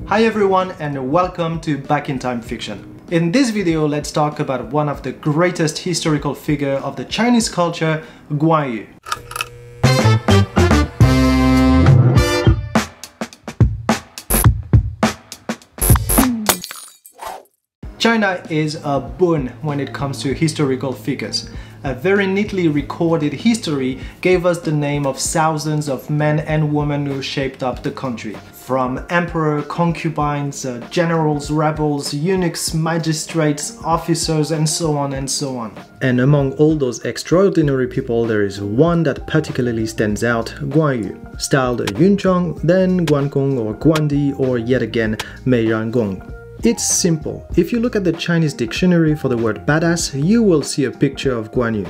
Hi everyone and welcome to Back in Time Fiction. In this video, let's talk about one of the greatest historical figures of the Chinese culture, Guan Yu. China is a boon when it comes to historical figures. A very neatly recorded history gave us the name of thousands of men and women who shaped up the country. From emperor, concubines, generals, rebels, eunuchs, magistrates, officers, and so on and so on. And among all those extraordinary people, there is one that particularly stands out, Guan Yu, styled Yunchong, then Guangong or Guandi, or yet again Meirangong. It's simple. If you look at the Chinese dictionary for the word badass, you will see a picture of Guan Yu.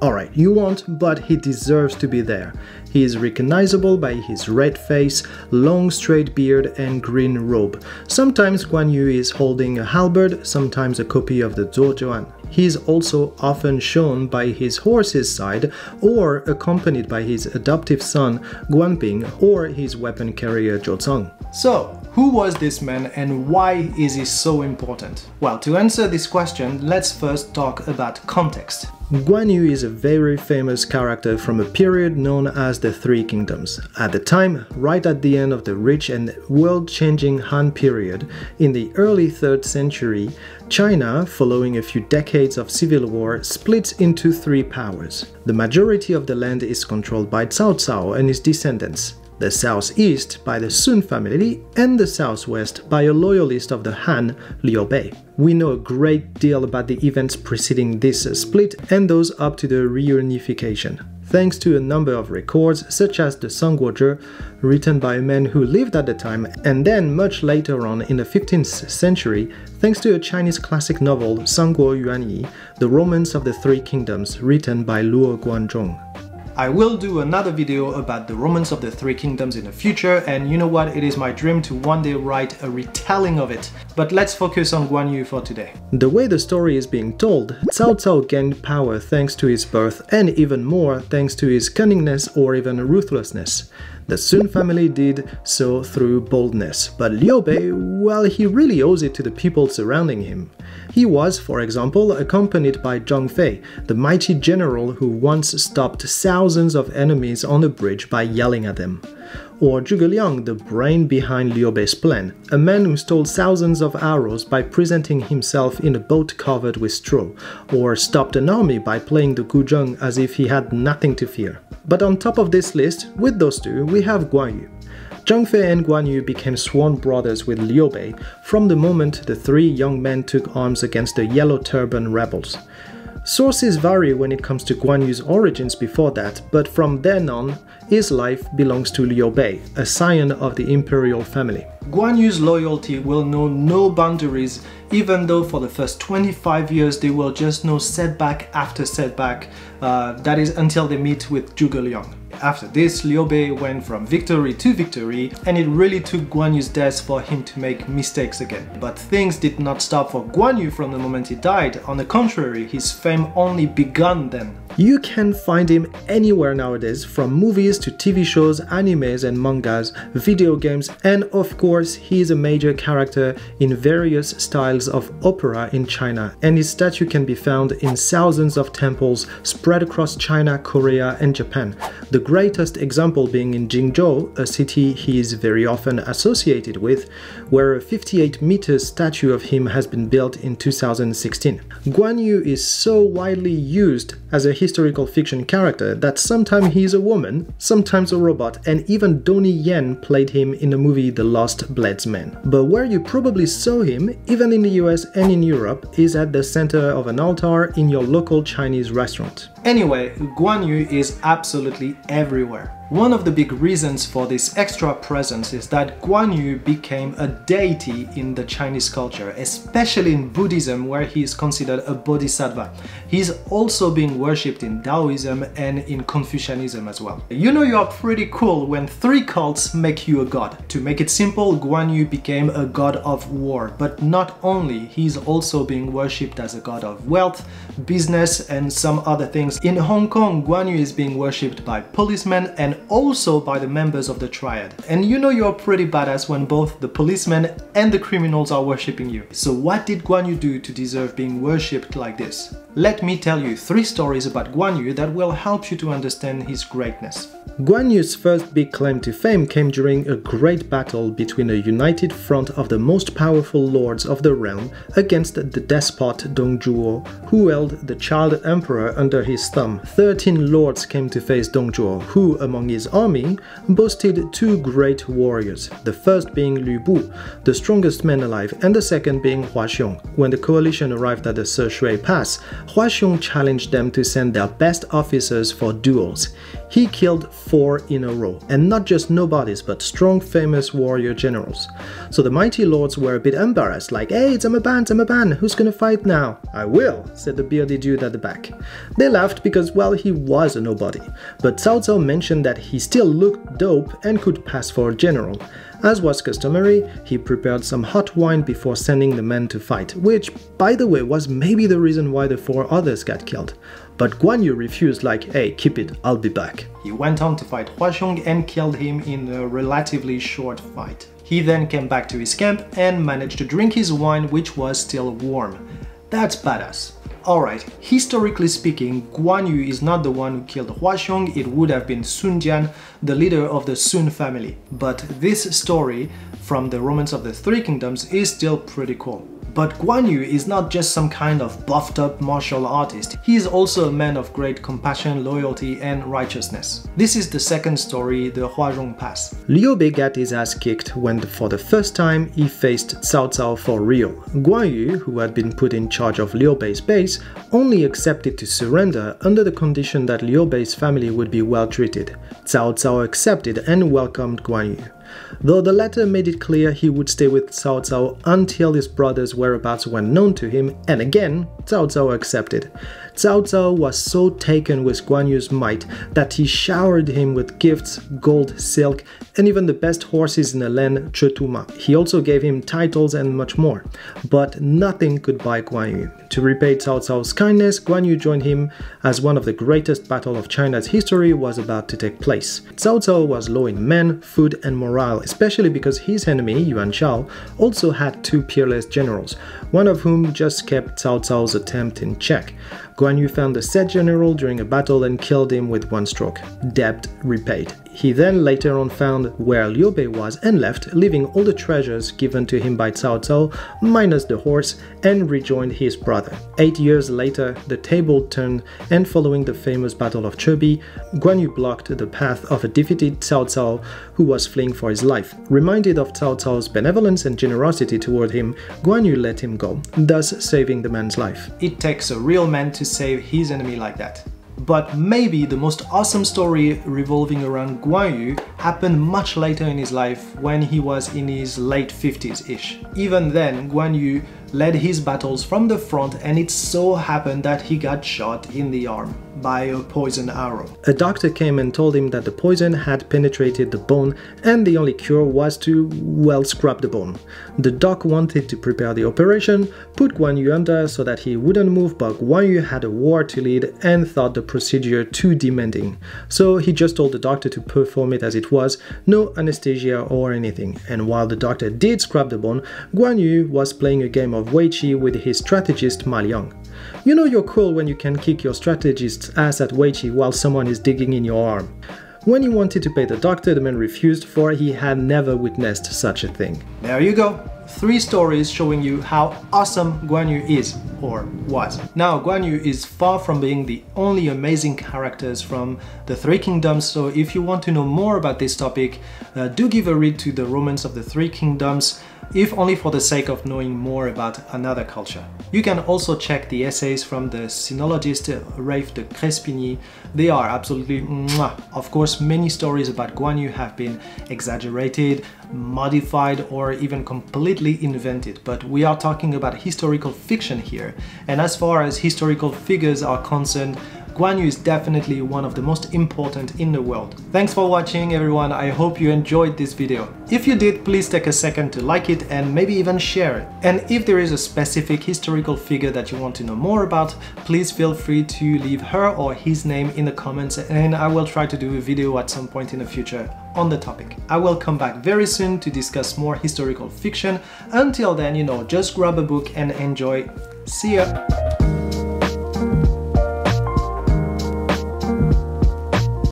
Alright, you won't, but he deserves to be there. He is recognizable by his red face, long straight beard and green robe. Sometimes Guan Yu is holding a halberd, sometimes a copy of the Zhuojuan. He is also often shown by his horse's side or accompanied by his adoptive son Guanping or his weapon carrier Zhouzong. So, who was this man and why is he so important? Well, to answer this question, let's first talk about context. Guan Yu is a very famous character from a period known as the Three Kingdoms. At the time, right at the end of the rich and world-changing Han period, in the early 3rd century, China, following a few decades of civil war, splits into three powers. The majority of the land is controlled by Cao Cao and his descendants, the southeast by the Sun family, and the southwest by a loyalist of the Han, Liu Bei. We know a great deal about the events preceding this split and those up to the reunification, thanks to a number of records such as the Sangguozhi, written by a man who lived at the time, and then much later on in the 15th century, thanks to a Chinese classic novel Sangguo Yuanyi, The Romance of the Three Kingdoms, written by Luo Guanzhong. I will do another video about the Romance of the Three Kingdoms in the future, and you know what, it is my dream to one day write a retelling of it. But let's focus on Guan Yu for today. The way the story is being told, Cao Cao gained power thanks to his birth and even more thanks to his cunningness or even ruthlessness. The Sun family did so through boldness, but Liu Bei, well, he really owes it to the people surrounding him. He was, for example, accompanied by Zhang Fei, the mighty general who once stopped thousands of enemies on a bridge by yelling at them. Or Zhuge Liang, the brain behind Liu Bei's plan, a man who stole thousands of arrows by presenting himself in a boat covered with straw, or stopped an army by playing the guzheng as if he had nothing to fear. But on top of this list, with those two, we have Guan Yu. Zhang Fei and Guan Yu became sworn brothers with Liu Bei from the moment the three young men took arms against the Yellow Turban rebels. Sources vary when it comes to Guan Yu's origins before that, but from then on, his life belongs to Liu Bei, a scion of the imperial family. Guan Yu's loyalty will know no boundaries, even though for the first 25 years they will just know setback after setback, that is until they meet with Zhuge Liang. After this, Liu Bei went from victory to victory, and it really took Guan Yu's death for him to make mistakes again. But things did not stop for Guan Yu from the moment he died. On the contrary, his fame only began then. You can find him anywhere nowadays, from movies to TV shows, animes and mangas, video games, and of course he is a major character in various styles of opera in China, and his statue can be found in thousands of temples spread across China, Korea and Japan. The greatest example being in Jingzhou, a city he is very often associated with, where a 58-meter statue of him has been built in 2016. Guan Yu is so widely used as a historical fiction character that sometimes he is a woman, sometimes a robot, and even Donnie Yen played him in the movie The Lost Bladesman. But where you probably saw him, even in the US and in Europe, is at the center of an altar in your local Chinese restaurant. Anyway, Guan Yu is absolutely everywhere. One of the big reasons for this extra presence is that Guan Yu became a deity in the Chinese culture, especially in Buddhism, where he is considered a bodhisattva. He is also being worshipped in Taoism and in Confucianism as well. You know you are pretty cool when three cults make you a god. To make it simple, Guan Yu became a god of war, but not only, he is also being worshipped as a god of wealth, business and some other things. In Hong Kong, Guan Yu is being worshipped by policemen and and also by the members of the triad. And you know you're pretty badass when both the policemen and the criminals are worshipping you. So what did Guan Yu do to deserve being worshipped like this? Let me tell you 3 stories about Guan Yu that will help you to understand his greatness. Guan Yu's first big claim to fame came during a great battle between a united front of the most powerful lords of the realm against the despot Dongzhuo, who held the child emperor under his thumb. 13 lords came to face Dongzhuo, who, among his army, boasted 2 great warriors, the first being Lü Bu, the strongest man alive, and the second being Huaxiong. When the coalition arrived at the Seshui Pass, Huaxiong challenged them to send their best officers for duels. He killed 4 in a row, and not just nobodies, but strong, famous warrior generals. So the mighty lords were a bit embarrassed, like, "Hey, it's a ban, who's gonna fight now?" "I will," said the bearded dude at the back. They laughed because, well, he was a nobody, but Cao Cao mentioned that he still looked dope and could pass for a general. As was customary, he prepared some hot wine before sending the men to fight, which, by the way, was maybe the reason why the 4 others got killed. But Guan Yu refused, like, "Hey, keep it, I'll be back." He went on to fight Huaxiong and killed him in a relatively short fight. He then came back to his camp and managed to drink his wine, which was still warm. That's badass. Alright, historically speaking, Guan Yu is not the one who killed Huaxiong, it would have been Sun Jian, the leader of the Sun family. But this story from the Romance of the Three Kingdoms is still pretty cool. But Guan Yu is not just some kind of buffed up martial artist, he is also a man of great compassion, loyalty and righteousness. This is the second story, the Huazhong Pass. Liu Bei got his ass kicked when for the first time he faced Cao Cao for real. Guan Yu, who had been put in charge of Liu Bei's base, only accepted to surrender under the condition that Liu Bei's family would be well treated. Cao Cao accepted and welcomed Guan Yu, though the latter made it clear he would stay with Cao Cao until his brother's whereabouts were known to him, and again, Cao Cao accepted. Cao Cao was so taken with Guan Yu's might that he showered him with gifts, gold, silk, and even the best horses in the land, Chetuma. He also gave him titles and much more, but nothing could buy Guan Yu. To repay Cao Cao's kindness, Guan Yu joined him as one of the greatest battles of China's history was about to take place. Cao Cao was low in men, food, and morale, especially because his enemy, Yuan Shao, also had 2 peerless generals, one of whom just kept Cao Cao's attempt in check. Guan Yu found the said general during a battle and killed him with 1 stroke. Debt repaid. He then later on found where Liu Bei was and left, leaving all the treasures given to him by Cao Cao, minus the horse, and rejoined his brother. 8 years later, the table turned, and following the famous Battle of Chebi, Guan Yu blocked the path of a defeated Cao Cao who was fleeing for his life. Reminded of Cao Cao's benevolence and generosity toward him, Guan Yu let him go, thus saving the man's life. It takes a real man to save his enemy like that. But maybe the most awesome story revolving around Guan Yu happened much later in his life when he was in his late 50s-ish. Even then, Guan Yu led his battles from the front, and it so happened that he got shot in the arm by a poison arrow. A doctor came and told him that the poison had penetrated the bone and the only cure was to, well, scrap the bone. The doc wanted to prepare the operation, put Guan Yu under so that he wouldn't move, but Guan Yu had a war to lead and thought the procedure too demanding. So he just told the doctor to perform it as it was, no anesthesia or anything. And while the doctor did scrap the bone, Guan Yu was playing a game of Weiqi with his strategist Ma Liang. You know you're cool when you can kick your strategist's ass at Weiqi while someone is digging in your arm. When he wanted to pay the doctor, the man refused, for he had never witnessed such a thing. There you go. 3 stories showing you how awesome Guan Yu is, or was. Now, Guan Yu is far from being the only amazing characters from the Three Kingdoms, so if you want to know more about this topic, do give a read to the Romance of the Three Kingdoms, if only for the sake of knowing more about another culture. You can also check the essays from the sinologist Rafe de Crespigny. They are absolutely mwah. Of course, many stories about Guan Yu have been exaggerated, modified, or even completely invented, but we are talking about historical fiction here, and as far as historical figures are concerned, Guan Yu is definitely one of the most important in the world. Thanks for watching everyone, I hope you enjoyed this video. If you did, please take a second to like it and maybe even share it. And if there is a specific historical figure that you want to know more about, please feel free to leave her or his name in the comments and I will try to do a video at some point in the future on the topic. I will come back very soon to discuss more historical fiction. Until then, just grab a book and enjoy. See ya!